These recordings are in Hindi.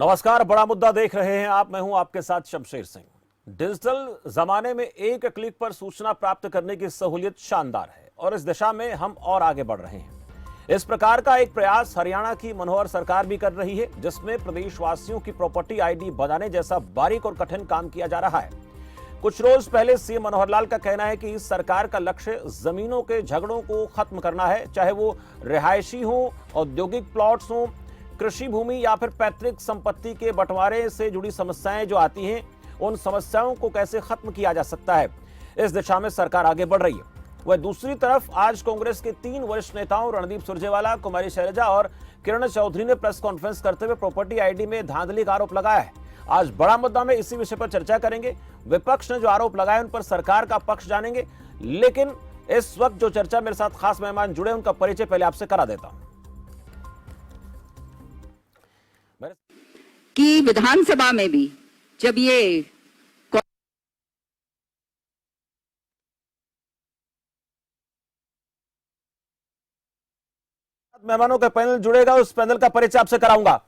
नमस्कार, बड़ा मुद्दा देख रहे हैं आप। मैं हूं आपके साथ शमशेर सिंह। डिजिटल जमाने में एक क्लिक पर सूचना प्राप्त करने की सहूलियत शानदार है और इस दिशा में हम और आगे बढ़ रहे हैं। इस प्रकार का एक प्रयास हरियाणा की मनोहर सरकार भी कर रही है, जिसमें प्रदेशवासियों की प्रॉपर्टी आईडी बनाने जैसा बारीक और कठिन काम किया जा रहा है। कुछ रोज पहले सीएम मनोहर लाल का कहना है कि इस सरकार का लक्ष्य जमीनों के झगड़ों को खत्म करना है, चाहे वो रिहायशी हो, औद्योगिक प्लॉट्स हो, कृषि भूमि या फिर पैतृक संपत्ति के बंटवारे से जुड़ी समस्याएं जो आती हैं, उन समस्याओं को कैसे खत्म किया जा सकता है, इस दिशा में सरकार आगे बढ़ रही है। वह दूसरी तरफ आज कांग्रेस के 3 वरिष्ठ नेताओं रणदीप सुरजेवाला, कुमारी शैलजा और किरण चौधरी ने प्रेस कॉन्फ्रेंस करते हुए प्रॉपर्टी आईडी में धांधली का आरोप लगाया है। आज बड़ा मुद्दा में इसी विषय पर चर्चा करेंगे। विपक्ष ने जो आरोप लगाए उन पर सरकार का पक्ष जानेंगे, लेकिन इस वक्त जो चर्चा मेरे साथ खास मेहमान जुड़े, उनका परिचय पहले आपसे करा देता हूं। कि विधानसभा में भी जब ये मेहमानों का पैनल जुड़ेगा, उस पैनल का परिचय आपसे कराऊंगा।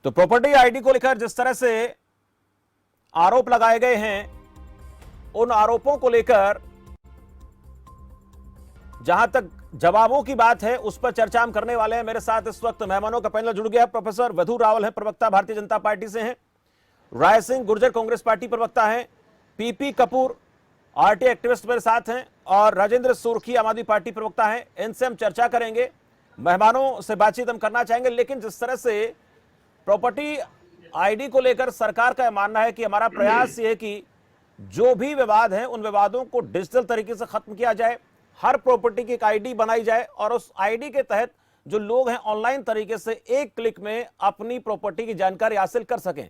तो प्रॉपर्टी आईडी को लेकर जिस तरह से आरोप लगाए गए हैं, उन आरोपों को लेकर जहां तक जवाबों की बात है, उस पर चर्चा हम करने वाले हैं। मेरे साथ इस वक्त मेहमानों का पैनल जुड़ गया है। प्रोफेसर वधू रावल हैं, प्रवक्ता भारतीय जनता पार्टी से हैं। राय सिंह गुर्जर कांग्रेस पार्टी प्रवक्ता हैं। पीपी कपूर आरटी एक्टिविस्ट मेरे साथ हैं और राजेंद्र सुरखी आम आदमी पार्टी प्रवक्ता हैं। इनसे हम चर्चा करेंगे, मेहमानों से बातचीत हम करना चाहेंगे। लेकिन जिस तरह से प्रॉपर्टी आईडी को लेकर सरकार का मानना है कि हमारा प्रयास यह है कि जो भी विवाद हैं, उन विवादों को डिजिटल तरीके से खत्म किया जाए, हर प्रॉपर्टी की एक आईडी बनाई जाए और उस आईडी के तहत जो लोग हैं ऑनलाइन तरीके से एक क्लिक में अपनी प्रॉपर्टी की जानकारी हासिल कर सकें।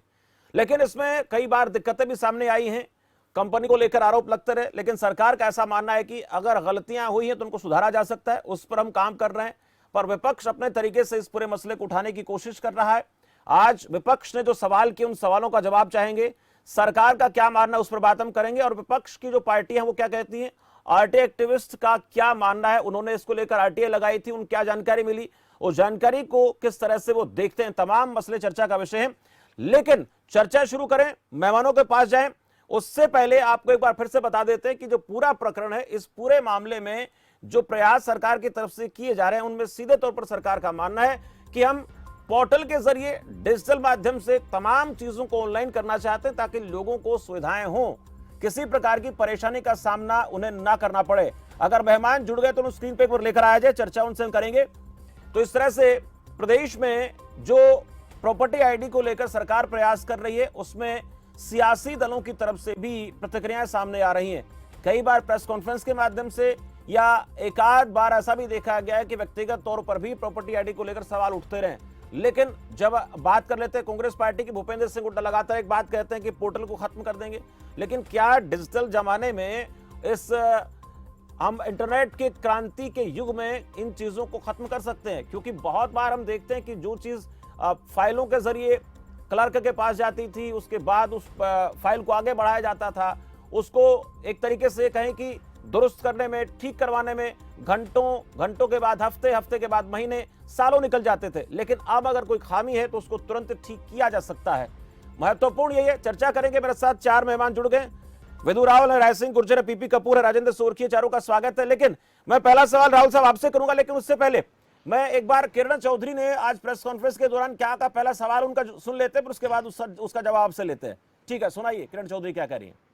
लेकिन इसमें कई बार दिक्कतें भी सामने आई हैं, कंपनी को लेकर आरोप लगते रहे। लेकिन सरकार का ऐसा मानना है कि अगर गलतियां हुई हैं तो उनको सुधारा जा सकता है, उस पर हम काम कर रहे हैं। पर विपक्ष अपने तरीके से इस पूरे मसले को उठाने की कोशिश कर रहा है। आज विपक्ष ने जो सवाल किए, उन सवालों का जवाब चाहेंगे। सरकार का क्या मानना है उस पर बात हम करेंगे और विपक्ष की जो पार्टी है वो क्या कहती हैं। आरटीआई एक्टिविस्ट का क्या मानना है, उन्होंने इसको लेकर आरटीआई लगाई थी, उन क्या जानकारी मिली, उस जानकारी को किस तरह से वो देखते हैं, तमाम मसले चर्चा का विषय है। लेकिन चर्चा शुरू करें, मेहमानों के पास जाएं, उससे पहले आपको एक बार फिर से बता देते हैं कि जो पूरा प्रकरण है, इस पूरे मामले में जो प्रयास सरकार की तरफ से किए जा रहे हैं, उनमें सीधे तौर पर सरकार का मानना है कि हम पोर्टल के जरिए डिजिटल माध्यम से तमाम चीजों को ऑनलाइन करना चाहते हैं ताकि लोगों को सुविधाएं हों, किसी प्रकार की परेशानी का सामना उन्हें ना करना पड़े। अगर मेहमान जुड़ गए तो स्क्रीन पे एक बार लेकर आया जाए, चर्चा उनसे हम करेंगे। तो इस तरह से प्रदेश में जो प्रॉपर्टी आईडी को लेकर सरकार प्रयास कर रही है, उसमें सियासी दलों की तरफ से भी प्रतिक्रियाएं सामने आ रही हैं। कई बार प्रेस कॉन्फ्रेंस के माध्यम से या एक आध बार ऐसा भी देखा गया है कि व्यक्तिगत तौर पर भी प्रॉपर्टी आईडी को लेकर सवाल उठते रहे। लेकिन जब बात कर लेते हैं कांग्रेस पार्टी की, भूपेंद्र सिंह हुड्डा लगातार एक बात कहते हैं कि पोर्टल को खत्म कर देंगे। लेकिन क्या डिजिटल जमाने में इस हम इंटरनेट के क्रांति के युग में इन चीजों को खत्म कर सकते हैं? क्योंकि बहुत बार हम देखते हैं कि जो चीज फाइलों के जरिए क्लर्क के पास जाती थी, उसके बाद उस फाइल को आगे बढ़ाया जाता था, उसको एक तरीके से कहें कि दुरुस्त करने में, ठीक करवाने में घंटों के बाद हफ्ते के बाद महीने, सालों निकल जाते थे। लेकिन अब अगर कोई खामी है तो उसको तुरंत ठीक किया जा सकता है। महत्वपूर्ण यही है। चर्चा करेंगे। मेरे साथ 4 मेहमान जुड़ गए। वधू रावल है, राय सिंह गुर्जर है, पीपी कपूर है, राजेंद्र सुरखी, चारों का स्वागत है। लेकिन मैं पहला सवाल राहुल साहब आपसे करूंगा, लेकिन उससे पहले मैं एक बार किरण चौधरी ने आज प्रेस कॉन्फ्रेंस के दौरान क्या कहा, पहला सवाल उनका सुन लेते हैं, फिर उसके बाद उसका जवाब आपसे लेते हैं। ठीक है, सुनाइए किरण चौधरी क्या कह रही है।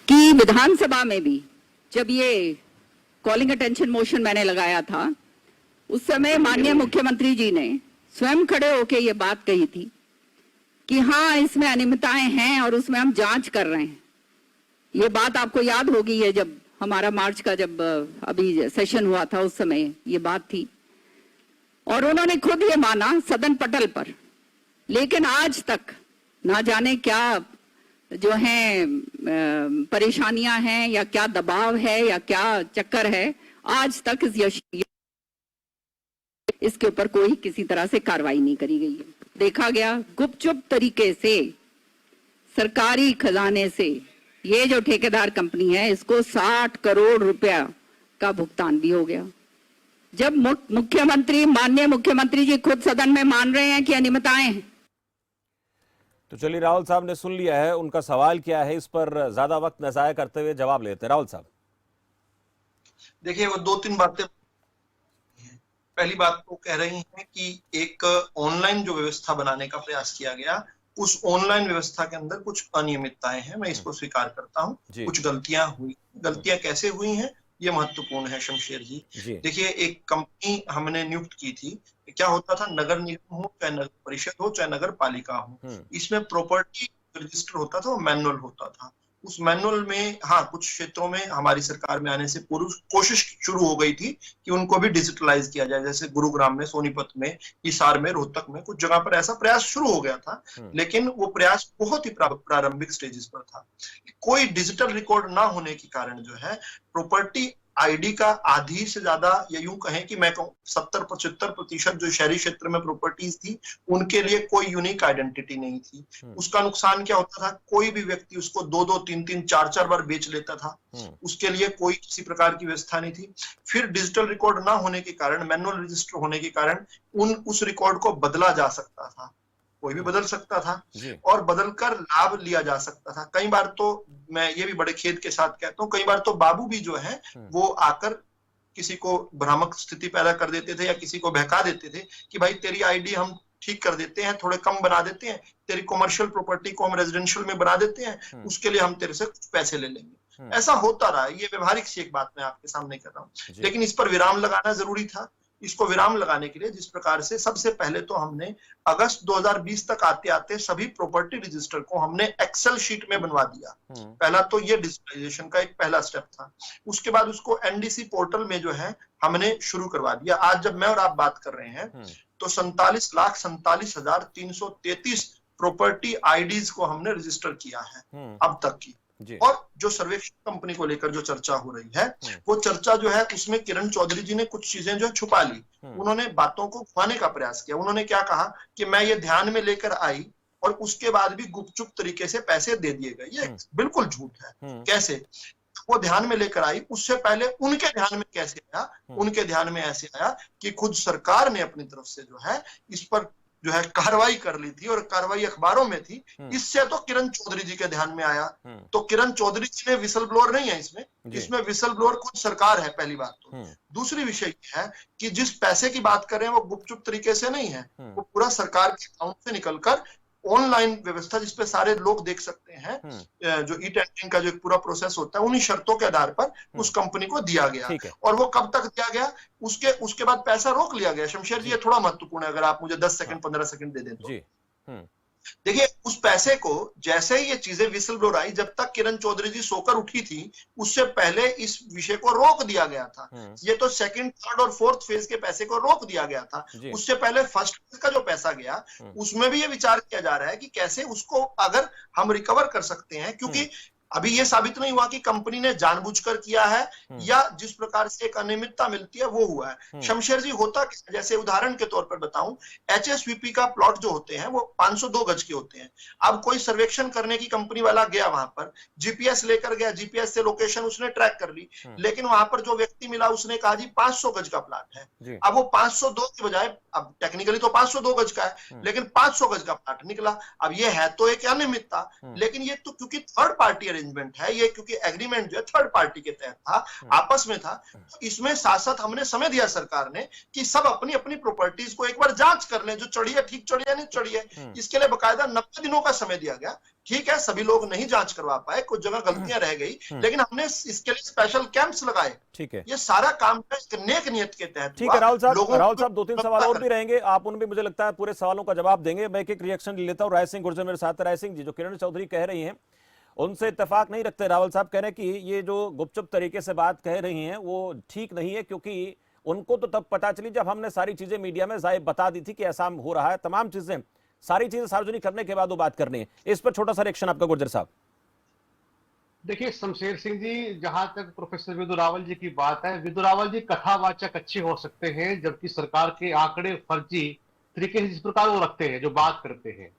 कि विधानसभा में भी जब ये कॉलिंग अटेंशन मोशन मैंने लगाया था, उस समय माननीय मुख्यमंत्री जी ने स्वयं खड़े होकर ये बात कही थी कि हाँ, इसमें अनियमितताएं हैं और उसमें हम जांच कर रहे हैं। ये बात आपको याद होगी, है जब हमारा मार्च का जब अभी सेशन हुआ था उस समय ये बात थी, और उन्होंने खुद ये माना सदन पटल पर। लेकिन आज तक ना जाने क्या जो है परेशानियां हैं या क्या दबाव है या क्या चक्कर है, आज तक इसके ऊपर कोई किसी तरह से कार्रवाई नहीं करी गई है। देखा गया गुपचुप तरीके से सरकारी खजाने से ये जो ठेकेदार कंपनी है इसको 60 करोड़ रुपया का भुगतान भी हो गया। जब मुख्यमंत्री, माननीय मुख्यमंत्री जी खुद सदन में मान रहे हैं कि अनियमितताएं हैं। तो चलिए, राहुल साहब ने सुन लिया है, उनका सवाल क्या है इस पर ज्यादा वक्त न जाया करते हुए जवाब लेते हैं। राहुल साहब देखिए, वो 2-3 बातें। पहली बात तो कह रही हैं कि एक ऑनलाइन जो व्यवस्था बनाने का प्रयास किया गया, उस ऑनलाइन व्यवस्था के अंदर कुछ अनियमितताएं हैं, मैं इसको स्वीकार करता हूं। कुछ गलतियां हुई। गलतियां कैसे हुई हैं ये महत्वपूर्ण है शमशेर जी। देखिए, एक कंपनी हमने नियुक्त की थी। क्या होता था, नगर निगम हो चाहे नगर परिषद हो चाहे नगर पालिका हो, इसमें प्रॉपर्टी रजिस्टर होता था, वो मैनुअल होता था। उस मैनुअल में हाँ, कुछ क्षेत्रों में हमारी सरकार में आने से पूर्व कोशिश शुरू हो गई थी कि उनको भी डिजिटलाइज किया जाए। जैसे गुरुग्राम में, सोनीपत में, हिसार में, रोहतक में कुछ जगह पर ऐसा प्रयास शुरू हो गया था, लेकिन वो प्रयास बहुत ही प्रारंभिक स्टेजेस पर था। कोई डिजिटल रिकॉर्ड ना होने के कारण जो है प्रॉपर्टी आईडी का आधी से ज्यादा, या यूं कहें कि मैं कहूं 70-75% जो शहरी क्षेत्र में प्रॉपर्टीज थी उनके लिए कोई यूनिक आइडेंटिटी नहीं थी। उसका नुकसान क्या होता था, कोई भी व्यक्ति उसको 2-2, 3-3, 4-4 बार बेच लेता था। उसके लिए कोई किसी प्रकार की व्यवस्था नहीं थी। फिर डिजिटल रिकॉर्ड ना होने के कारण, मैनुअल रजिस्टर होने के कारण उस रिकॉर्ड को बदला जा सकता था, कोई भी बदल सकता था और बदलकर लाभ लिया जा सकता था। कई बार तो मैं ये भी बड़े खेद के साथ कहता हूँ, कई बार तो बाबू भी जो है वो आकर किसी को भ्रामक स्थिति पैदा कर देते थे या किसी को बहका देते थे कि भाई तेरी आईडी हम ठीक कर देते हैं, थोड़े कम बना देते हैं, तेरी कमर्शियल प्रॉपर्टी को हम रेजिडेंशियल में बना देते हैं, उसके लिए हम तेरे से कुछ पैसे ले लेंगे। ऐसा होता रहा। ये व्यवहारिक सी एक बात मैं आपके सामने कर रहा हूँ, लेकिन इस पर विराम लगाना जरूरी था। इसको विराम लगाने के लिए जिस प्रकार से सबसे पहले तो हमने अगस्त 2020 तक आते आते सभी प्रॉपर्टी रजिस्टर को हमने एक्सेल शीट में बनवा दिया। पहला तो ये डिजिटलाइजेशन का एक पहला स्टेप था। उसके बाद उसको एनडीसी पोर्टल में जो है हमने शुरू करवा दिया। आज जब मैं और आप बात कर रहे हैं तो 47,47,333 प्रॉपर्टी आईडीज को हमने रजिस्टर किया है अब तक की। और जो सर्वेक्षण कंपनी को लेकर जो चर्चा हो रही है, वो चर्चा जो है उसमें किरण चौधरी जी ने कुछ चीजें जो छुपा ली। उन्होंने बातों को घुमाने का प्रयास किया। उन्होंने क्या कहा कि मैं ये ध्यान में लेकर आई और उसके बाद भी गुपचुप तरीके से पैसे दे दिए गए। ये बिल्कुल झूठ है। कैसे? वो ध्यान में लेकर आई, उससे पहले उनके ध्यान में कैसे आया? उनके ध्यान में ऐसे आया कि खुद सरकार ने अपनी तरफ से जो है इस पर जो है कार्रवाई कर ली थी और कार्रवाई अखबारों में थी। इससे तो किरण चौधरी जी के ध्यान में आया। तो किरण चौधरी जी ने विसल ब्लोअर नहीं है इसमें विसल ब्लोअर खुद सरकार है, पहली बात तो। दूसरी विषय है कि जिस पैसे की बात कर रहे हैं वो गुपचुप तरीके से नहीं है, वो पूरा सरकार के अकाउंट से निकलकर ऑनलाइन व्यवस्था जिसपे सारे लोग देख सकते हैं, जो ई टेंडरिंग का जो पूरा प्रोसेस होता है, उन्हीं शर्तों के आधार पर उस कंपनी को दिया गया। और वो कब तक दिया गया, उसके बाद पैसा रोक लिया गया। शमशेर जी, ये थोड़ा महत्वपूर्ण है, अगर आप मुझे 10 सेकंड 15 सेकंड दे दें तो। देखिए, उस पैसे को जैसे ही ये चीजें विसल ब्लोअर आई, जब तक किरण चौधरी जी सोकर उठी थी उससे पहले इस विषय को रोक दिया गया था। ये तो सेकंड, थर्ड और फोर्थ फेज के पैसे को रोक दिया गया था। उससे पहले फर्स्ट फेज का जो पैसा गया उसमें भी ये विचार किया जा रहा है कि कैसे उसको अगर हम रिकवर कर सकते हैं, क्योंकि अभी ये साबित नहीं हुआ कि कंपनी ने जानबूझकर किया है या जिस प्रकार से एक अनियमितता मिलती है वो हुआ है। शमशेर जी, होता क्या, जैसे उदाहरण के तौर पर बताऊं, एचएसवीपी का प्लॉट जो होते हैं वो 502 गज के होते हैं। अब कोई सर्वेक्षण करने की कंपनी वाला गया, वहां पर जीपीएस लेकर गया, जीपीएस से लोकेशन उसने ट्रैक कर ली, लेकिन वहां पर जो व्यक्ति मिला उसने कहा जी 500 गज का प्लॉट है। अब वो 502 की बजाय, अब टेक्निकली तो 502 गज का है, लेकिन 500 गज का प्लॉट निकला। अब ये है तो एक अनियमितता, लेकिन ये तो क्योंकि थर्ड पार्टी अरेंजमेंट है, ये क्योंकि एग्रीमेंट जो है थर्ड पार्टी के तहत था, आपस में था, तो इसमें साथ साथ हमने समय दिया सरकार ने कि सब अपनी अपनी प्रॉपर्टीज को एक बार जांच कर लें, जो चढ़ी है ठीक चढ़ी है नहीं चढ़ी है। इसके लिए बकायदा 90 दिनों का समय दिया गया। ठीक है, सभी लोग नहीं जांच करवा पाए, कुछ जगह गलतियां रह गई, लेकिन हमने इसके लिए स्पेशल कैंप्स लगाए। ठीक है, ये सारा काम नेक नियत के तहत। ठीक है राहुल साहब 2-3 सवाल और भी रहेंगे, आप उनमें मुझे लगता है पूरे सवालों का जवाब देंगे। मैं एक रिएक्शन ले लेता हूं। राय सिंह गुर्जर मेरे साथ है। राय सिंह जी, जो किरण चौधरी कह रही हैं उनसे इत्तेफाक नहीं रखते। रावल साहब कह रहे हैं कि ये जो गुपचुप तरीके से बात कह रही हैं वो ठीक नहीं है, क्योंकि उनको तो तब पता चली जब हमने सारी चीजें मीडिया में जाहिर बता दी थी कि ऐसा हो रहा है। तमाम चीजें, सारी चीजें सार्वजनिक करने के बाद वो बात करनी है। इस पर छोटा सा रिएक्शन आपका गुर्जर साहब। देखिए शमशेर सिंह जी, जहां तक प्रोफेसर विधु रावल जी की बात है, विधु रावल जी कथावाचक अच्छे हो सकते हैं, जबकि सरकार के आंकड़े फर्जी तरीके से जिस प्रकार वो रखते हैं, जो बात करते हैं।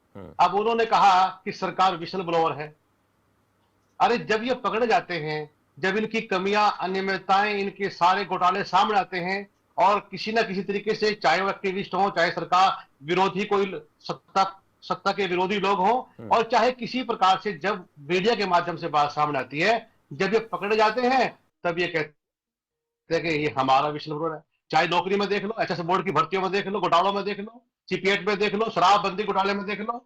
अब उन्होंने कहा कि सरकार विशल ब्लोअर है। अरे जब ये पकड़े जाते हैं, जब इनकी कमियां, अनियमितताएं, इनके सारे घोटाले सामने आते हैं और किसी ना किसी तरीके से, चाहे वो एक्टिविस्ट हो, चाहे सरकार विरोधी कोई सत्ता के विरोधी लोग हों, और चाहे किसी प्रकार से जब मीडिया के माध्यम से बात सामने आती है, जब ये पकड़े जाते हैं तब ये कहते हैं कि ये हमारा विशल ब्लोअर है। चाहे नौकरी में देख लो, एचएस बोर्ड की भर्तियों में देख लो, घोटालों में देख लो, सीपीएट में देख लो, शराबबंदी घोटाले में देख लो,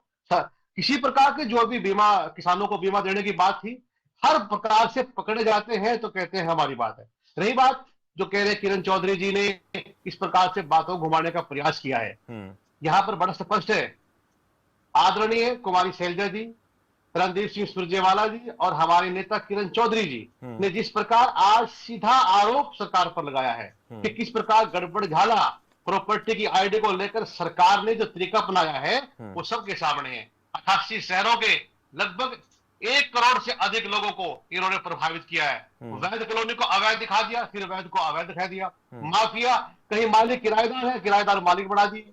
किसी प्रकार के जो भी बीमा, किसानों को बीमा देने की बात थी, हर प्रकार से पकड़े जाते हैं तो कहते हैं हमारी बात है। रही बात जो कह रहे किरण चौधरी जी ने इस प्रकार से बातों को घुमाने का प्रयास किया है, यहां पर बड़ा स्पष्ट है। आदरणीय कुमारी शैलजा जी, रणदीप सिंह सुरजेवाला जी और हमारे नेता किरण चौधरी जी ने जिस प्रकार आज सीधा आरोप सरकार पर लगाया है कि किस प्रकार गड़बड़ झाला प्रॉपर्टी की आईडी को लेकर सरकार ने जो तरीका अपनाया है वो सबके सामने है। 88 शहरों के लगभग 1 करोड़ से अधिक लोगों को इन्होंने प्रभावित किया है। वैध कॉलोनी को अवैध दिखा दिया, फिर वैध को अवैध दिखा दिया। माफिया, कहीं मालिक किराएदार है, किराएदार मालिक बढ़ा दिए,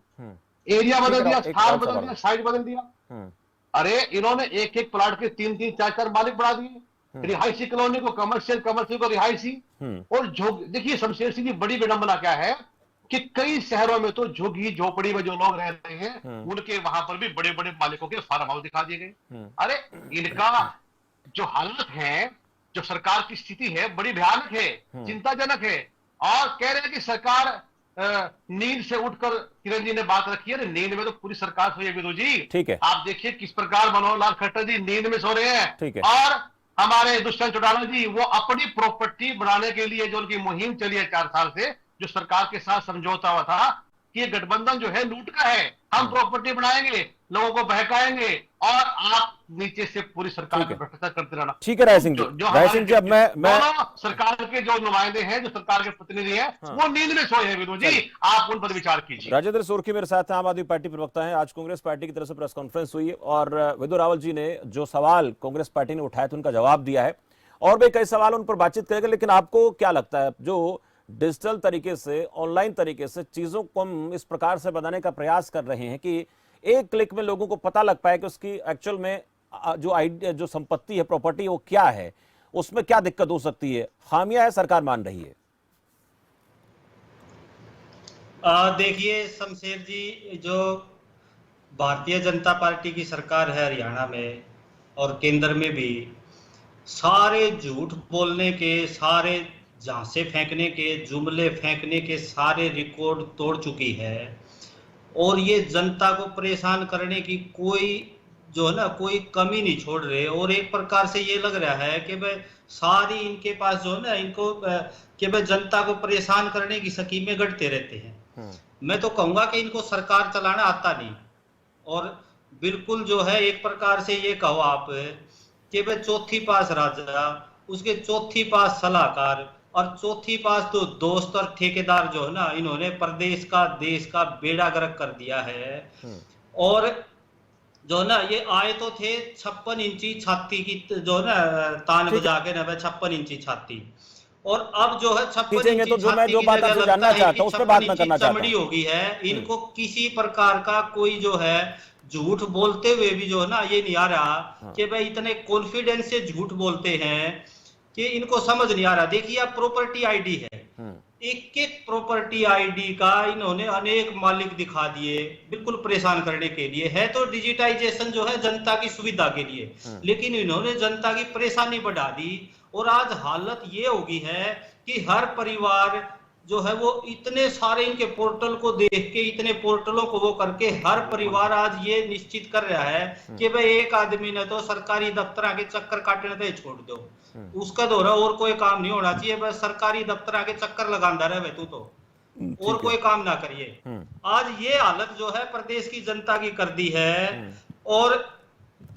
एरिया बदल दिया, स्थान बदल दिया, साइड बदल दिया। अरे इन्होंने एक एक प्लाट के 3-3, 4-4 मालिक बढ़ा दिए। रिहायशी कॉलोनी को कमर्शियल, कमर्शियल को रिहायशी। और देखिए शमशेर सिंह जी, बड़ी विडंबना क्या है कि कई शहरों में तो झुग्गी झोपड़ी में जो लोग रह रहे हैं उनके वहां पर भी बड़े बड़े मालिकों के फार्म हाउस दिखा दिए गए। अरे इनका जो हालत है, जो सरकार की स्थिति है, बड़ी भयानक है, चिंताजनक है। और कह रहे हैं कि सरकार नींद से उठकर, किरण जी ने बात रखी है, नींद में तो पूरी सरकार सोई है विधु जी। ठीक है, आप देखिए किस प्रकार मनोहर लाल खट्टर जी नींद में सो रहे हैं। ठीक है। और हमारे दुष्यंत चौटाला जी, वो अपनी प्रॉपर्टी बढ़ाने के लिए जो उनकी मुहिम चली है 4 साल से, जो सरकार के साथ समझौता हुआ था कि ये गठबंधन जो है लूट का है, हम प्रॉपर्टी बनाएंगे, लोगों को बहकाएंगे और आप नीचे से पूरी सरकार को भ्रष्टाचार करते रहना। ठीक है राय सिंह जी, राय सिंह जी, अब मैं सरकार के जो नुमाइंदे हैं, जो सरकार के प्रतिनिधि हैं, वो नींद में सोए हैं विधु जी, आप उन पर विचार कीजिए। राजेंद्र सोरखी मेरे साथ हैं, आम आदमी पार्टी प्रवक्ता हैं। आज कांग्रेस पार्टी की तरफ से प्रेस कॉन्फ्रेंस हुई और विधु रावल जी ने जो सवाल कांग्रेस पार्टी ने उठाए थे उनका जवाब दिया है, और भी कई सवाल उन पर बातचीत करेंगे। लेकिन आपको क्या लगता है, जो डिजिटल तरीके से, ऑनलाइन तरीके से चीजों को हम इस प्रकार से बनाने का प्रयास कर रहे हैं कि एक क्लिक में लोगों को पता लग पाए कि उसकी एक्चुअल में जो संपत्ति है, प्रॉपर्टी, वो क्या है, उसमें क्या दिक्कत हो सकती है, खामियां है, सरकार मान रही है? देखिए शमशेर जी, जो भारतीय जनता पार्टी की सरकार है हरियाणा में और केंद्र में भी, सारे झूठ बोलने के, सारे झांसे फेंकने के, जुमले फेंकने के सारे रिकॉर्ड तोड़ चुकी है। और ये जनता को परेशान करने की कोई जो है ना, कोई कमी नहीं छोड़ रहे। और एक प्रकार से ये लग रहा है कि भाई सारी इनके पास जो है ना, इनको कि भाई जनता को परेशान करने की स्कीमें गढ़ते रहते हैं। मैं तो कहूँगा कि इनको सरकार चलाना आता नहीं। और बिल्कुल जो है, एक प्रकार से ये कहो आप कि भाई चौथी पास राजा, उसके चौथी पास सलाहकार और चौथी पास तो दोस्त और ठेकेदार जो है ना, इन्होंने प्रदेश का, देश का बेड़ा गर्क कर दिया है। और जो है ना, ये आए तो थे 56 इंची छाती की, जो है ना, तान बजा के ना 56 इंची छाती, और अब जो है 56 इंची तो जो मैं जो बात आपसे जानना चाहता हूं उस पे बात मैं करना चाहता हूं। चमड़ी हो गई है इनको, किसी प्रकार का कोई जो है झूठ बोलते हुए भी जो है ना, ये नहीं आ रहा कि भाई इतने कॉन्फिडेंस से झूठ बोलते हैं कि इनको समझ नहीं आ रहा। देखिए आप प्रॉपर्टी आईडी है, एक एक प्रॉपर्टी आईडी का इन्होंने अनेक मालिक दिखा दिए, बिल्कुल परेशान करने के लिए। है तो डिजिटाइजेशन जो है जनता की सुविधा के लिए, लेकिन इन्होंने जनता की परेशानी बढ़ा दी। और आज हालत ये हो गई है कि हर परिवार जो है वो इतने सारे इनके पोर्टल को देख के, इतने पोर्टलों को वो करके, हर परिवार आज ये निश्चित कर रहा है कि भाई एक आदमी ने तो सरकारी दफ्तर के चक्कर काटने पे छोड़ दो, उसका दो रहा और कोई काम नहीं होना चाहिए, बस सरकारी दफ्तर के चक्कर लगांदा रहे तू तो, और कोई काम ना करिए। आज ये हालत जो है प्रदेश की जनता की कर दी है। और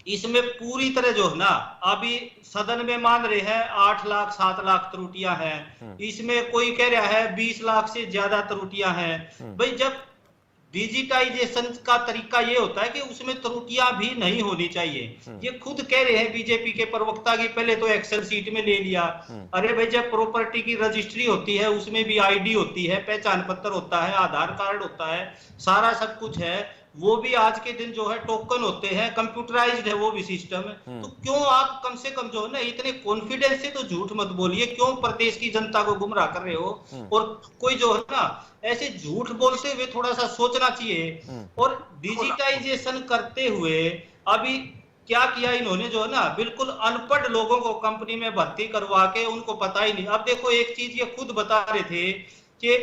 इसमें पूरी तरह जो है ना, अभी सदन में मान रहे हैं 8 लाख 7 लाख त्रुटियां हैं, इसमें कोई कह रहा है 20 लाख से ज्यादा त्रुटियां हैं। भाई जब डिजिटाइजेशन का तरीका ये होता है कि उसमें त्रुटियां भी नहीं होनी चाहिए। ये खुद कह रहे हैं बीजेपी के प्रवक्ता की पहले तो एक्सेल सीट में ले लिया। अरे भाई जब प्रॉपर्टी की रजिस्ट्री होती है उसमें भी आईडी होती है, पहचान पत्र होता है, आधार कार्ड होता है, सारा सब कुछ है। वो भी आज के दिन जो है टोकन होते हैं, कंप्यूटराइज्ड है वो भी सिस्टम। तो क्यों आप कम से कम जो है ना इतने कॉन्फिडेंस से तो झूठ मत बोलिए, क्यों प्रदेश की जनता को गुमराह कर रहे हो। और कोई जो है ना ऐसे झूठ बोलते हुए थोड़ा सा सोचना चाहिए। और डिजिटाइजेशन करते हुए अभी क्या किया इन्होंने जो है ना, बिल्कुल अनपढ़ लोगों को कंपनी में भर्ती करवा के उनको पता ही नहीं। अब देखो एक चीज ये खुद बता रहे थे कि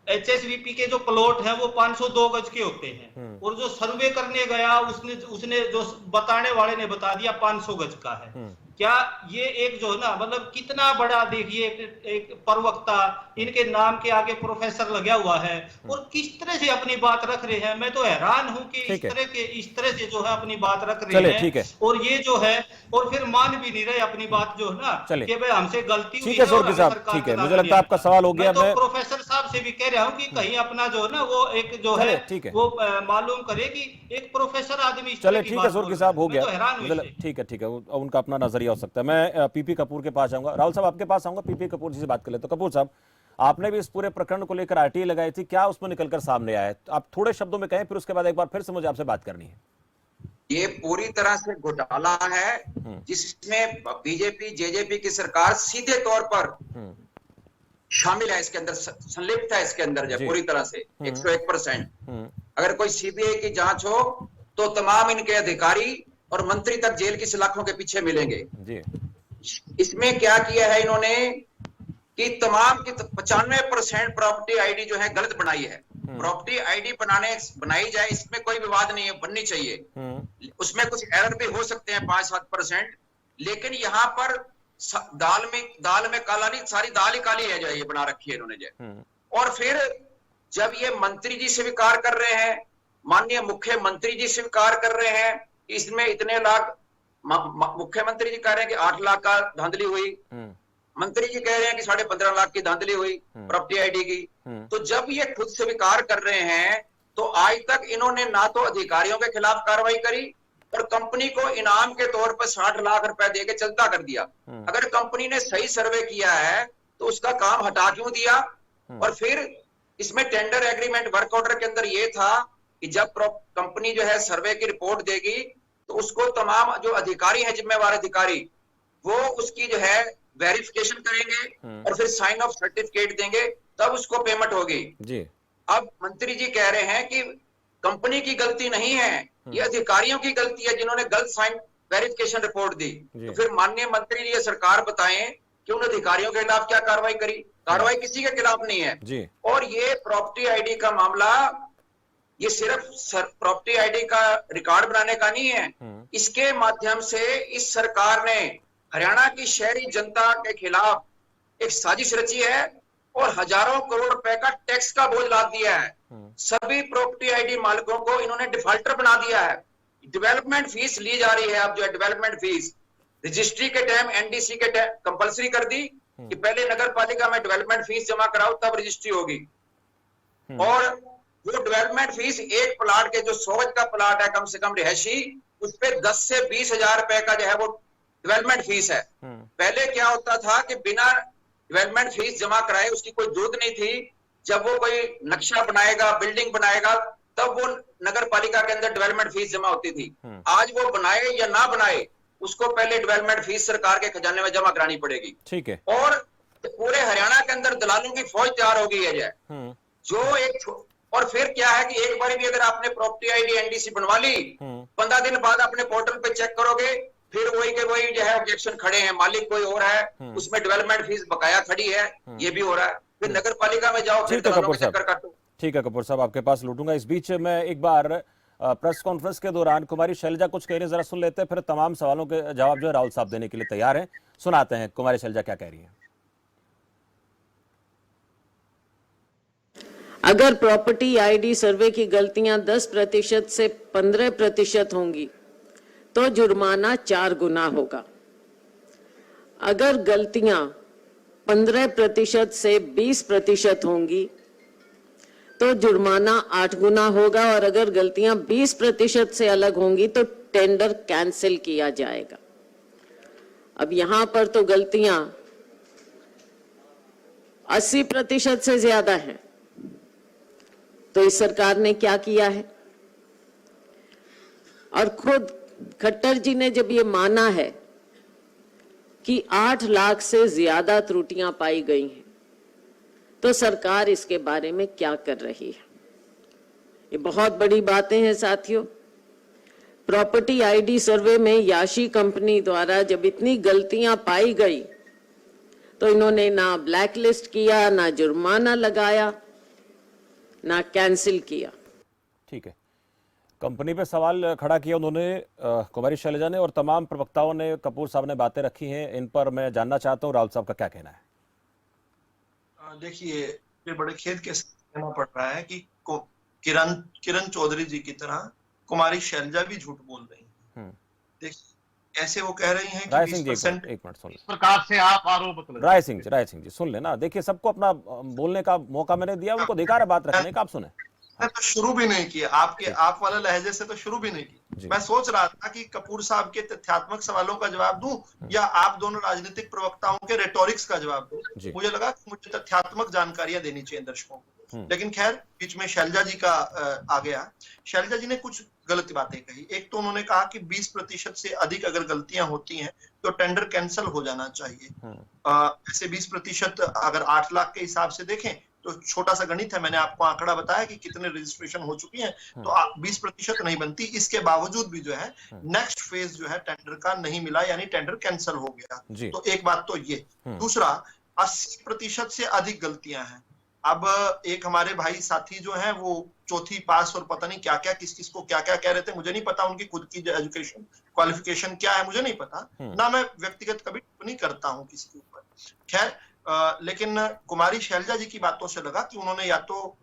एचएसवीपी के जो प्लॉट है वो 502 गज के होते हैं, और जो सर्वे करने गया उसने जो बताने वाले ने बता दिया 500 गज का है। क्या ये एक जो है ना, मतलब कितना बड़ा देखिए एक प्रवक्ता, इनके नाम के आगे प्रोफेसर लगा हुआ है, और किस तरह से अपनी बात रख रहे हैं। मैं तो हैरान हूं कि इस तरह से जो है अपनी बात रख रहे हैं। और ये जो है और फिर मान भी नहीं रहे अपनी बात जो है ना, कि भाई हमसे गलती हुई है। ठीक है, मुझे लगता है आपका सवाल हो गया। मैं तो प्रोफेसर साहब से भी कह रहा हूँ कि कहीं अपना जो है ना वो एक जो है वो मालूम करे कि एक प्रोफेसर आदमी। चले ठीक है सुर्की साहब, हो गया। ठीक है, उनका अपना नजरिया हो सकता है। मैं पीपी कपूर के पास जाऊंगा। राहुल साहब आपके पास आऊंगा, पीपी कपूर जी से बात कर ले। तो कपूर साहब, आपने भी इस पूरे प्रकरण को लेकर आरटीआई लगाई थी, क्या उसमें निकलकर सामने आया है? आप थोड़े शब्दों में कहें, फिर उसके बाद एक बार फिर से मुझे आपसे बात करनी है। ये पूरी तरह से घोटाला है जिसमें बीजेपी जेजेपी की सरकार सीधे तौर पर शामिल है, इसके अंदर संलिप्त है इसके अंदर, जब पूरी तरह से 101%। अगर कोई सीबीआई की जांच हो तो तमाम इनके अधिकारी और मंत्री तक जेल की सलाखों के पीछे मिलेंगे। इसमें क्या किया है इन्होंने कि तमाम की 95% प्रॉपर्टी आईडी जो है गलत बनाई है। प्रॉपर्टी आईडी बनाई जाए, इसमें कोई विवाद नहीं है, बननी चाहिए। उसमें कुछ एरर भी हो सकते हैं 5-7%, लेकिन यहाँ पर दाल में काला नहीं, सारी दाल ही काली है जो ये बना रखी है इन्होंने जो। और फिर जब ये मंत्री जी स्वीकार कर रहे हैं, माननीय मुख्यमंत्री जी स्वीकार कर रहे हैं कि इसमें इतने लाख, मुख्यमंत्री जी कह रहे हैं कि 8 लाख का धांधली हुई, मंत्री जी कह रहे हैं कि 15.5 लाख की धांधली हुई प्रॉपर्टी आईडी की। तो जब ये खुद स्वीकार कर रहे हैं तो आज तक इन्होंने ना तो अधिकारियों के खिलाफ कार्रवाई करी और कंपनी को इनाम के तौर पर 60 लाख रुपए देके चलता कर दिया। अगर कंपनी ने सही सर्वे किया है तो उसका काम हटा क्यों दिया? और फिर इसमें टेंडर एग्रीमेंट वर्क ऑर्डर के अंदर ये था कि जब कंपनी जो है सर्वे की रिपोर्ट देगी तो उसको तमाम जो अधिकारी हैं, जिम्मेवार अधिकारी, वो उसकी जो है वेरिफिकेशन करेंगे और फिर साइन ऑफ सर्टिफिकेट देंगे, तब उसको पेमेंट होगी जी। अब मंत्री जी कह रहे हैं कि कंपनी की गलती नहीं है, ये अधिकारियों की गलती है जिन्होंने गलत साइन वेरिफिकेशन रिपोर्ट दी। तो फिर माननीय मंत्री जी, ये सरकार बताएं कि उन अधिकारियों के खिलाफ क्या कार्रवाई करी? कार्रवाई किसी के खिलाफ नहीं है जी। और ये प्रॉपर्टी आईडी का मामला, ये सिर्फ प्रॉपर्टी आईडी का रिकॉर्ड बनाने का नहीं है, इसके माध्यम से इस सरकार ने हरियाणा की शहरी जनता के खिलाफ एक साजिश रची है और हजारों करोड़ रुपए का टैक्स का बोझ लाद दिया है। सभी प्रॉपर्टी आईडी मालिकों को इन्होंने डिफॉल्टर बना दिया है। डेवलपमेंट फीस ली जा रही है, अब जो है डेवलपमेंट फीस रजिस्ट्री के टाइम, एनडीसी के टाइम कंपलसरी कर दी कि पहले नगर पालिका में डेवलपमेंट फीस जमा कराओ तब रजिस्ट्री होगी। और वो डेवलपमेंट फीस एक प्लाट के जो 100 गज का प्लाट है कम से कम रिहायशी, उस पर 10 से 20 हजार रुपए का जो है वो डेवलपमेंट फीस है। पहले क्या होता था कि बिना डेवलपमेंट फीस जमा कराए उसकी कोई जरूरत नहीं थी। जब वो कोई नक्शा बनाएगा, बिल्डिंग बनाएगा, तब वो नगर पालिका के अंदर डेवलपमेंट फीस जमा होती थी। आज वो बनाए या ना बनाए, उसको पहले डेवलपमेंट फीस सरकार के खजाने में जमा करानी पड़ेगी। ठीक है। और पूरे हरियाणा के अंदर दलालों की फौज तैयार हो गई है जो एक। और फिर क्या है कि एक बार भी अगर आपने प्रॉपर्टी आईडी एनडीसी बनवा ली, 15 दिन बाद अपने पोर्टल पे चेक करोगे, फिर वही के वही जो है ऑब्जेक्शन खड़े हैं, मालिक कोई और है, उसमें डेवलपमेंट फीस बकाया खड़ी है, ये भी हो रहा है। फिर नगर पालिका में जाओ, फिर दलालों के चक्कर काटो। ठीक है कपूर साहब, आपके पास लूटूंगा। इस बीच मैं एक बार प्रेस कॉन्फ्रेंस के दौरान कुमारी शैलजा कुछ कह रही है, जरा सुन लेते हैं, फिर तमाम सवालों के जवाब जो है राहुल साहब देने के लिए तैयार हैं। सुनाते हैं कुमारी शैलजा क्या कह रही है। अगर प्रॉपर्टी आईडी सर्वे की गलतियां 10% से 15% होंगी तो जुर्माना 4 गुना होगा। अगर गलतियां 15% से 20% होंगी तो जुर्माना 8 गुना होगा, और अगर गलतियां 20% से अलग होंगी तो टेंडर कैंसिल किया जाएगा। अब यहां पर तो गलतियां 80% से ज्यादा है, तो इस सरकार ने क्या किया है? और खुद खट्टर जी ने जब ये माना है कि 8 लाख से ज्यादा त्रुटियां पाई गई हैं, तो सरकार इसके बारे में क्या कर रही है? ये बहुत बड़ी बातें हैं साथियों। प्रॉपर्टी आईडी सर्वे में याशी कंपनी द्वारा जब इतनी गलतियां पाई गई तो इन्होंने ना ब्लैक लिस्ट किया, ना जुर्माना लगाया, ना कैंसिल किया। ठीक है, कंपनी पे सवाल खड़ा किया उन्होंने कुमारी शैलजा ने, और तमाम प्रवक्ताओं ने, कपूर साहब ने बातें रखी हैं। इन पर मैं जानना चाहता हूँ राहुल साहब का क्या कहना है। देखिए, ये बड़े खेद के साथ कहना पड़ रहा है कि किरण चौधरी जी की तरह कुमारी शैलजा भी झूठ बोल रही हैं। देखिए, ऐसे वो कह रही हैं कि 20% एक मिनट सुन ले। इस प्रकार से आप आरोप राय सिंह जी सुन लेना। देखिए, सबको अपना बोलने का मौका मैंने दिया, उनको अधिकार है बात रखने का, आप सुने। तो शुरू भी नहीं किया आप वाला लहजे से, तो शुरू भी नहीं की। मैं सोच रहा था कि कपूर साहब के तथ्यात्मक सवालों का जवाब दूं या आप दोनों राजनीतिक प्रवक्ताओं के रेटोरिक्स का जवाब दूं। मुझे लगा कि मुझे तथ्यात्मक जानकारियां देनी चाहिए दर्शकों को, लेकिन खैर बीच में शैलजा जी का आ गया। शैलजा जी ने कुछ गलत बातें कही। एक तो उन्होंने कहा कि 20% से अधिक अगर गलतियां होती हैं तो टेंडर कैंसिल हो जाना चाहिए। ऐसे 20% अगर 8 लाख के हिसाब से देखें तो छोटा सा गणित है, मैंने आपको आंकड़ा बताया कि कितने रजिस्ट्रेशन हो चुकी हैं, तो 20% नहीं बनती। इसके बावजूद भी जो है नेक्स्ट फेज जो है टेंडर का नहीं मिला, यानी टेंडर कैंसिल हो गया। तो एक बात तो ये। दूसरा, 80% से अधिक गलतियां हैं। अब एक हमारे भाई साथी जो हैं वो चौथी पास और पता नहीं क्या क्या किस किस को क्या क्या कह रहे थे, मुझे नहीं पता उनकी खुद की एजुकेशन क्वालिफिकेशन क्या है, मुझे नहीं पता ना। मैं व्यक्तिगत कभी टिप्पणी करता हूं किसी के ऊपर, खैर। लेकिन कुमारी शैलजा जी की बातों से लगा कि उन्होंने या तो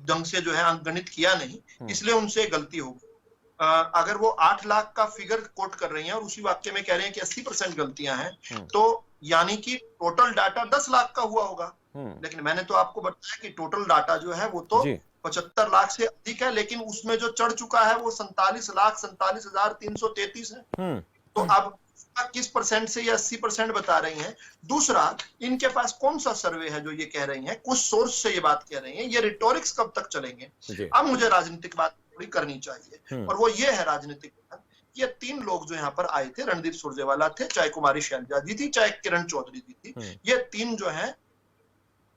ढंग से जो है अंकगणित किया नहीं, इसलिए उनसे गलती हो गई। अगर वो 8 लाख का फिगर कोट कर रही हैं और उसी वाक्य में कह रहे हैं कि 80% गलतियां हैं, तो यानी कि टोटल डाटा 10 लाख का हुआ होगा। लेकिन मैंने तो आपको बताया कि टोटल डाटा जो है वो तो 75 लाख से अधिक है, लेकिन उसमें जो चढ़ चुका है वो 47,47,333 है। तो अब किस परसेंट से या 80% बता रही हैं। दूसरा, इनके पास कौन सा सर्वे है जो ये कह रही हैं, कुछ सोर्स से ये बात कह रही हैं। ये रिटोरिक्स कब तक चलेंगे? अब मुझे राजनीतिक बात थोड़ी करनी चाहिए, और वो ये है राजनीतिक बात। ये 3 लोग जो यहाँ पर आए थे, रणदीप सुरजेवाला थे, चाहे कुमारी शैलजा जी थी, चाहे किरण चौधरी जी थी, ये 3 जो है,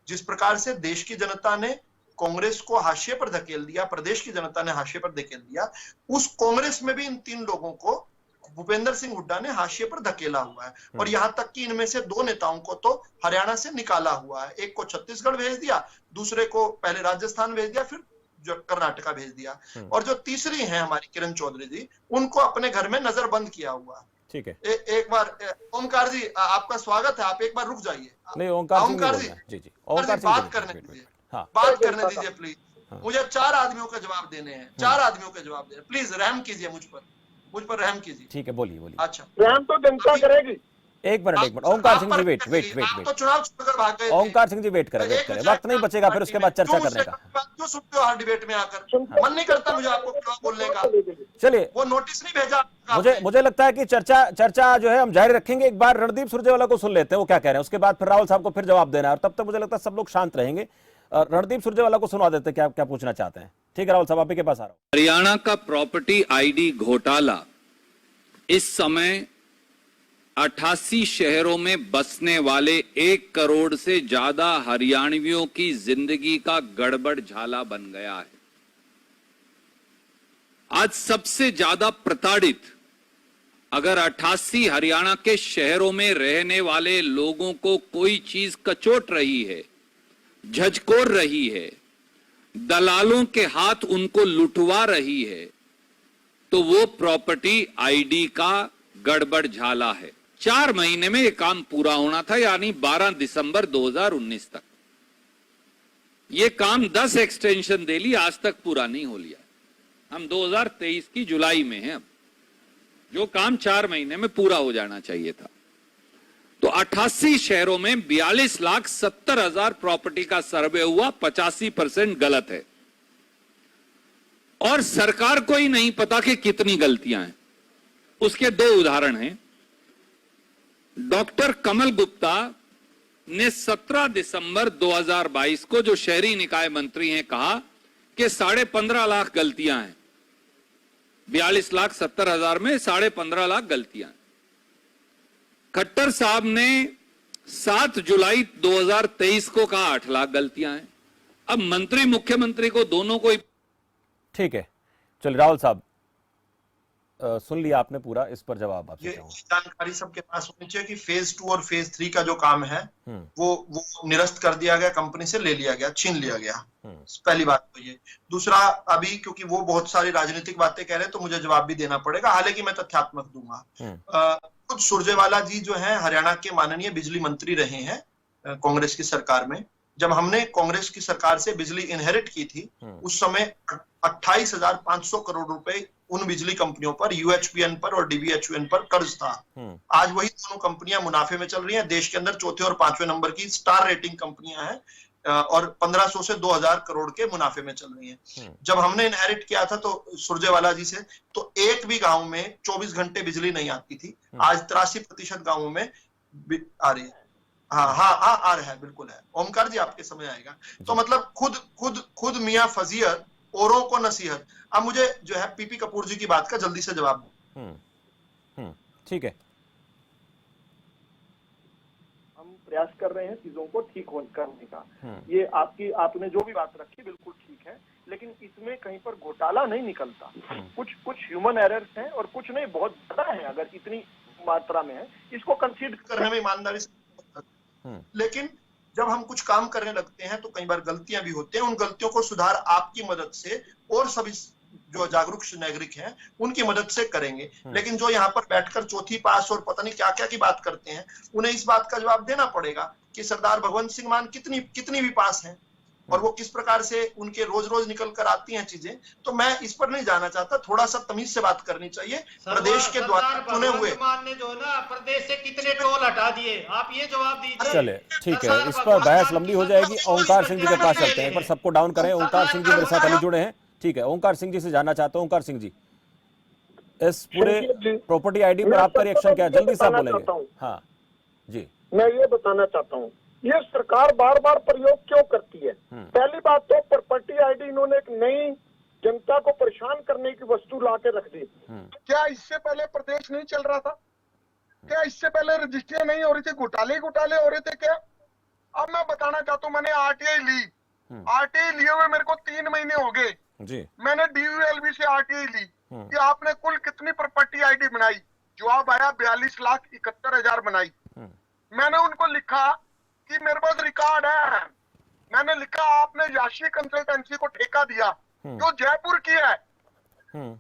जिस प्रकार से देश की जनता ने कांग्रेस को हाशिए पर धकेल दिया, प्रदेश की जनता ने हाशिए पर धकेल दिया, उस कांग्रेस में भी इन 3 लोगों को भूपेंद्र सिंह हुड्डा ने हाशिए पर धकेला हुआ है। और यहां तक कि इनमें से 2 नेताओं को तो हरियाणा से निकाला हुआ है। एक को छत्तीसगढ़ भेज दिया, दूसरे को पहले राजस्थान भेज दिया, फिर जो कर्नाटका भेज दिया, और जो तीसरी हैं हमारी किरण चौधरी जी, उनको अपने घर में नजर बंद किया हुआ है। ठीक है, एक बार ओमकार जी आपका स्वागत है, आप एक बार रुक जाइए। नहीं, ओमकार जी बात करने दीजिए, बात करने दीजिए प्लीज। मुझे 4 आदमियों का जवाब देने हैं, 4 आदमियों के जवाब देने, प्लीज रहम कीजिए मुझ पर रहम कीजिए। ठीक है, बोलिए। अच्छा, रहम तो जनता करेगी। एक मिनट ओमकार सिंह जी वेट तो चुनाव छोड़कर भाग गए। ओमकार सिंह जी वेट करें, वक्त नहीं बचेगा फिर उसके बाद चर्चा करने का। क्यों सुनते हो हर डिबेट में आकर? मन नहीं करता मुझे आपको बोलने का। चलिए, वो नोटिस नहीं भेजा। मुझे लगता है कि चर्चा जो है हम जारी रखेंगे। एक बार रणदीप सुरजेवाला को सुन लेते हैं वो क्या कह रहे हैं, उसके बाद फिर राहुल साहब को फिर जवाब देना है, और तब तक मुझे लगता है सब लोग शांत रहेंगे। रणदीप सुरजेवाला को सुनवा देते हैं क्या पूछना चाहते हैं। ठीक है राहुल साहब, आप ही के पास आ रहा हूं। हरियाणा का प्रॉपर्टी आईडी घोटाला इस समय 88 शहरों में बसने वाले 1 करोड़ से ज्यादा हरियाणवियों की जिंदगी का गड़बड़ झाला बन गया है। आज सबसे ज्यादा प्रताड़ित अगर 88 हरियाणा के शहरों में रहने वाले लोगों को कोई चीज कचोट रही है, झकझोर रही है, दलालों के हाथ उनको लुटवा रही है, तो वो प्रॉपर्टी आईडी का गड़बड़ झाला है। 4 महीने में ये काम पूरा होना था, यानी 12 दिसंबर 2019 तक। ये काम 10 एक्सटेंशन दे ली, आज तक पूरा नहीं हो लिया। हम 2023 की जुलाई में हैं। अब जो काम 4 महीने में पूरा हो जाना चाहिए था। तो 88 शहरों में 42,70,000 प्रॉपर्टी का सर्वे हुआ, 85% गलत है और सरकार को ही नहीं पता कि कितनी गलतियां हैं। उसके 2 उदाहरण हैं। डॉक्टर कमल गुप्ता ने 17 दिसंबर 2022 को, जो शहरी निकाय मंत्री हैं, कहा कि 15.5 लाख गलतियां हैं। 42,70,000 में 15.5 लाख गलतियां हैं। खट्टर साहब ने 7 जुलाई 2023 को कहा 8 लाख गलतियां हैं। अब मंत्री मुख्यमंत्री को दोनों को ही। ठीक है, चलिए रावल साहब, सुन लिया आपने पूरा, इस पर जवाब आपसे ये चाहूंगा। जानकारी सबके पास होनी चाहिए कि फेज 2 और फेज 3 का जो काम है वो निरस्त कर दिया गया, कंपनी से ले लिया गया, छीन लिया गया। पहली बात तो ये। दूसरा, अभी क्योंकि वो बहुत सारी राजनीतिक बातें कह रहे हैं तो मुझे जवाब भी देना पड़ेगा, हालांकि मैं तथ्यात्मक दूंगा। खुद सुरजेवाला जी जो है हरियाणा के माननीय बिजली मंत्री रहे हैं कांग्रेस की सरकार में। जब हमने कांग्रेस की सरकार से बिजली इनहेरिट की थी उस समय 28,500 करोड़ रुपए उन बिजली कंपनियों पर, यूएचपीएन पर और डीबीएचयूएन पर कर्ज था। आज वही दोनों कंपनियां मुनाफे में चल रही हैं। देश के अंदर चौथे और 5वें नंबर की स्टार रेटिंग कंपनियां हैं और 1500 से 2000 करोड़ के मुनाफे में चल रही हैं। जब हमने इनहेरिट किया था तो सुरजेवाला जी से, तो एक भी गांव में 24 घंटे बिजली नहीं आती थी। आज 83% गांवों में आ रही है। हाँ आ रहा है, बिल्कुल है। ओमकार जी आपके समय आएगा। तो मतलब खुद मियां फजीयत, औरों को नसीहत। अब मुझे जो है पीपी कपूर जी की बात का जल्दी से जवाब दो। ठीक है, हम प्रयास कर रहे हैं चीजों को ठीक करने का। ये आपने जो भी बात रखी बिल्कुल ठीक है, लेकिन इसमें कहीं पर घोटाला नहीं निकलता। कुछ ह्यूमन एरर्स हैं और कुछ नहीं, बहुत ज्यादा है। अगर इतनी मात्रा में है, इसको कंसीडर करने में ईमानदारी से, लेकिन जब हम कुछ काम करने लगते हैं तो कई बार गलतियां भी होती हैं। उन गलतियों को सुधार आपकी मदद से और सभी जो जागरूक नागरिक हैं उनकी मदद से करेंगे। लेकिन जो यहाँ पर बैठकर चौथी पास और पता नहीं क्या क्या की बात करते हैं, उन्हें इस बात का जवाब देना पड़ेगा कि सरदार भगवंत सिंह मान कितनी भी पास हैं और वो किस प्रकार से उनके रोज निकल कर आती हैं चीजें। तो मैं इस पर नहीं जाना चाहता, थोड़ा सा तमीज से बात करनी चाहिए। प्रदेश के द्वारा चुने हुए ने जो ना प्रदेश से कितने टोल हटा दिए, आप ये जवाब दीजिए। चले ठीक है, इस पर बहस लंबी हो जाएगी। ओंकार सिंह जी के पास चलते हैं, एक बार सबको डाउन करें। ओंकार सिंह जी मेरे साथ अभी जुड़े हैं। ठीक है, ओंकार सिंह जी से जानना चाहता हूं। ओंकार सिंह जी, इस पूरे प्रॉपर्टी आईडी पर आपका रिएक्शन क्या है? जल्दी से आप बोलेंगे। हाँ जी, मैं ये बताना चाहता हूँ, ये सरकार बार बार प्रयोग क्यों करती है? पहली बात तो प्रॉपर्टी आईडी इन्होंने एक नई जनता को परेशान करने की वस्तु ला के रख दी। क्या इससे पहले प्रदेश नहीं चल रहा था? क्या इससे पहले रजिस्ट्रियां नहीं हो रही थी? घोटाले हो रहे थे क्या? अब मैं बताना चाहता हूँ, मैंने आरटीआई ली। आरटीआई लिए हुए मेरे को 3 महीने हो गए जी। मैंने डीयूएलबी से आरटीआई ली कि आपने कुल कितनी प्रॉपर्टी आईडी बनाई? जवाब आया 42,71,000 बनाई। मैंने उनको लिखा कि मेरे पास रिकॉर्ड है। मैंने लिखा आपने याशी कंसल्टेंसी को ठेका दिया जो जयपुर की है,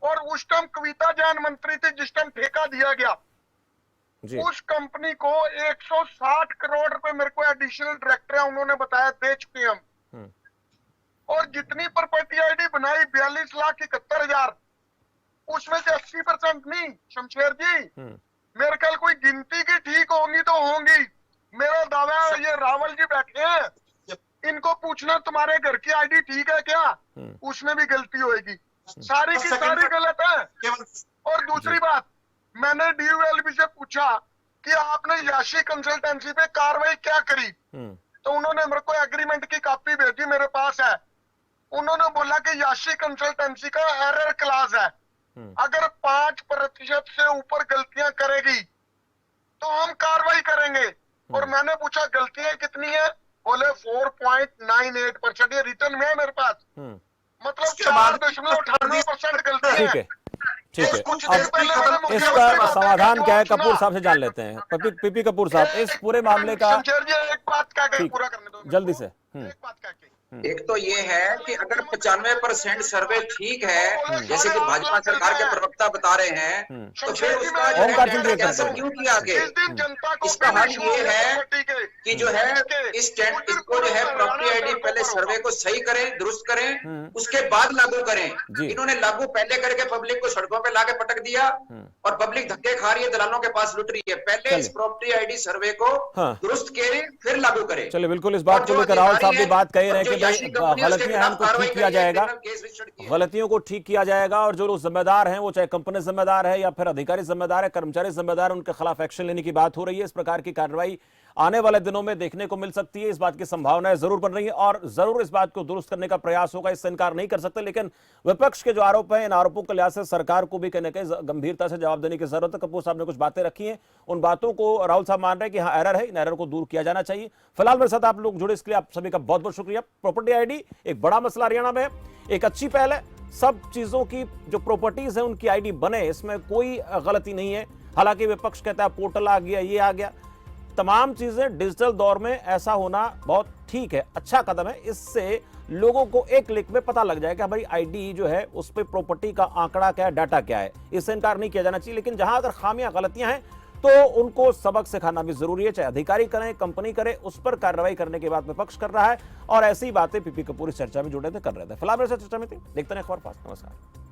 और उस टाइम कविता जैन मंत्री थी जिस टाइम ठेका दिया गया जी। उस कंपनी को 160 करोड़ रुपए मेरे को एडिशनल डायरेक्टर है उन्होंने बताया दे चुके हम। और जितनी प्रॉपर्टी आईडी बनाई 42,71,000, उसमें से 80% नहीं शमशेर जी, मेरे ख्याल कोई गिनती की ठीक होंगी तो होंगी। मेरा दावा है, ये रावल जी बैठे हैं, इनको पूछना तुम्हारे घर की आईडी ठीक है क्या? उसमें भी गलती होगी। सारी की सारी गलत है। और दूसरी बात, मैंने डीयूएलबी से पूछा कि आपने याशी कंसल्टेंसी पे कार्रवाई क्या करी, तो उन्होंने मेरे को एग्रीमेंट की कॉपी भेजी, मेरे पास है। उन्होंने बोला कि याशी कंसल्टेंसी का एरर क्लास है, अगर 5% से ऊपर गलतियां करेगी तो हम कार्रवाई करेंगे। और मैंने पूछा गलतियां कितनी है? बोले 4.98%। ये रिटर्न में है मेरे पास, मतलब 4.98% गलती है। ठीक है, ठीक है। अब इसका समाधान क्या है कपूर साहब से जान लेते हैं। पीपी कपूर साहब, इस पूरे मामले का एक बात कह के पूरा करने दो जल्दी से। एक बात कह के एक तो ये है कि अगर 95% सर्वे ठीक है, जैसे कि भाजपा सरकार के प्रवक्ता बता रहे हैं, तो फिर उसका जो है टेंडर कैंसिल क्यों किया आगे? इसका हल ये है कि जो है इसको जो है प्रॉपर्टी आईडी पहले सर्वे को सही करें, दुरुस्त करें, उसके बाद लागू करें। इन्होंने लागू पहले करके पब्लिक को सड़कों पे लाके पटक दिया और पब्लिक धक्के खा रही है, दलालों के पास लुट रही है। पहले इस प्रॉपर्टी आईडी सर्वे को दुरुस्त करें, फिर लागू करें। चलिए, बिल्कुल इस बात को लेकर राहुल साहब भी बात कह रहे हैं कि गलतियां हैं उनको ठीक किया जाएगा, गलतियों को ठीक किया जाएगा, और जो लोग जिम्मेदार हैं, वो चाहे कंपनी जिम्मेदार है या फिर अधिकारी जिम्मेदार है, कर्मचारी जिम्मेदार है, उनके खिलाफ एक्शन लेने की बात हो रही है। इस प्रकार की कार्रवाई आने वाले दिनों में देखने को मिल सकती है, इस बात की संभावनाएं जरूर बन रही है और जरूर इस बात को दुरुस्त करने का प्रयास होगा, इससे इनकार नहीं कर सकते। लेकिन विपक्ष के जो आरोप हैं, इन आरोपों के लिहाज से सरकार को भी कहीं ना कहीं गंभीरता से जवाब देने की जरूरत है। कपूर साहब ने कुछ बातें रखी हैं, उन बातों को राहुल साहब मान रहे हैं कि हाँ एरर है, इन एरर को दूर किया जाना चाहिए। फिलहाल मेरे साथ आप लोग जुड़े, इसके लिए आप सभी का बहुत बहुत शुक्रिया। प्रॉपर्टी आईडी एक बड़ा मसला हरियाणा में, एक अच्छी पहल है, सब चीजों की जो प्रॉपर्टीज है उनकी आईडी बने, इसमें कोई गलती नहीं है। हालांकि विपक्ष कहता है पोर्टल आ गया, ये आ गया, तमाम चीजें डिजिटल दौर में ऐसा होना बहुत ठीक है, अच्छा कदम है। इससे लोगों को एक क्लिक में पता लग जाएगा भाई आईडी जो है उस पर प्रॉपर्टी का आंकड़ा क्या है, डाटा क्या है, इससे इनकार नहीं किया जाना चाहिए। लेकिन जहां अगर खामियां गलतियां हैं तो उनको सबक सिखाना भी जरूरी है, चाहे अधिकारी करें, कंपनी करे, उस पर कार्रवाई करने के बाद विपक्ष कर रहा है। और ऐसी बातें पीपी कपूर इस चर्चा में जुड़े थे, कर रहे थे। फिलहाल मेरे साथ चर्चा में थी, देखते हैं खबर पास। नमस्कार।